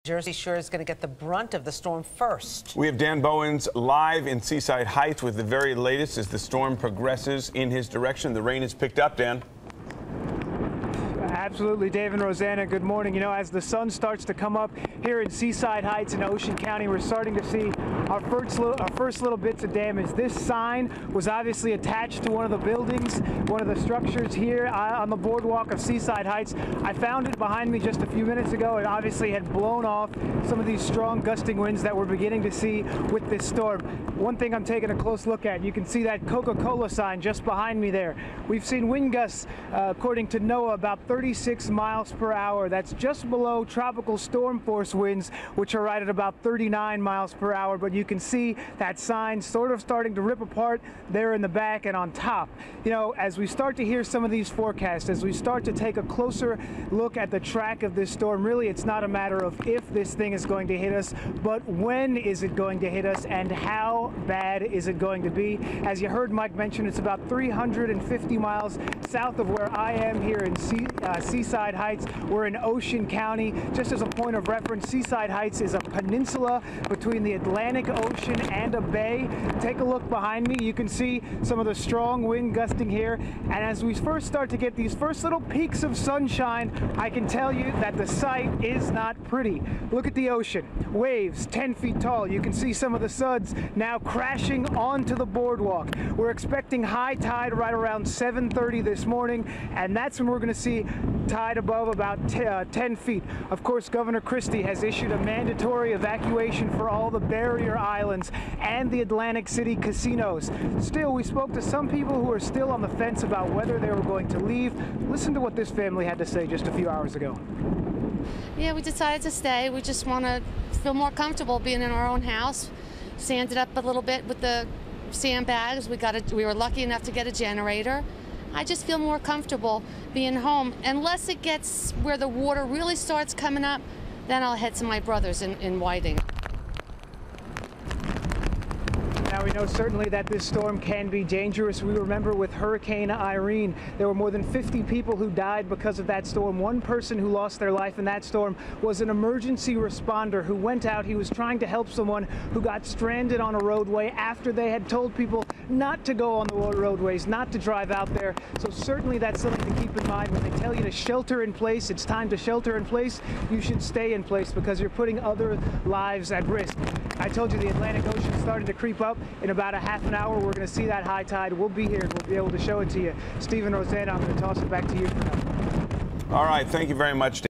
Jersey sure is going to get the brunt of the storm first. We have Dan Bowens live in Seaside Heights with the very latest as the storm progresses in his direction. The rain has picked up, Dan. Absolutely, Dave and Rosanna, good morning. You know, as the sun starts to come up here in Seaside Heights in Ocean County, we're starting to see our first little bits of damage. This sign was obviously attached to one of the buildings, one of the structures here on the boardwalk of Seaside Heights. I found it behind me just a few minutes ago. It obviously had blown off some of these strong gusting winds that we're beginning to see with this storm. One thing I'm taking a close look at, you can see that Coca-Cola sign just behind me there. We've seen wind gusts, according to NOAA, about 36 miles per hour. That's just below tropical storm force winds, which are right at about 39 miles per hour. But you can see that sign sort of starting to rip apart there in the back and on top. You know, as we start to hear some of these forecasts, as we start to take a closer look at the track of this storm, really it's not a matter of if this thing is going to hit us, but when is it going to hit us and how bad is it going to be. As you heard Mike mention, it's about 350 miles south of where I am here in Seaside Heights. We're in Ocean County. Just as a point of reference, Seaside Heights is a peninsula between the Atlantic Ocean and a bay. Take a look behind me. You can see some of the strong wind gusting here. And as we first start to get these first little peaks of sunshine, I can tell you that the sight is not pretty. Look at the ocean. Waves 10 feet tall. You can see some of the suds now crashing onto the boardwalk. We're expecting high tide right around 7:30 this morning, and that's when we're going to see tide above about 10 feet. Of course, Governor Christie has issued a mandatory evacuation for all the barrier islands and the Atlantic City casinos. Still, we spoke to some people who are still on the fence about whether they were going to leave. Listen to what this family had to say just a few hours ago. Yeah, we decided to stay. We just want to feel more comfortable being in our own house. Sanded up a little bit with the sandbags. We were lucky enough to get a generator. I just feel more comfortable being home. Unless it gets where the water really starts coming up, then I'll head to my brother's in Whiting. Now, we know certainly that this storm can be dangerous. We remember with Hurricane Irene, there were more than 50 people who died because of that storm. One person who lost their life in that storm was an emergency responder who went out. He was trying to help someone who got stranded on a roadway after they had told people not to go on the roadways, not to drive out there. So certainly that's something to keep in mind. When they tell you to shelter in place, it's time to shelter in place. You should stay in place because you're putting other lives at risk. I told you the Atlantic Ocean started to creep up. In about a half an hour, we're going to see that high tide. We'll be here and we'll be able to show it to you. Steve and Rosanna, I'm going to toss it back to you for now. All right. Thank you very much,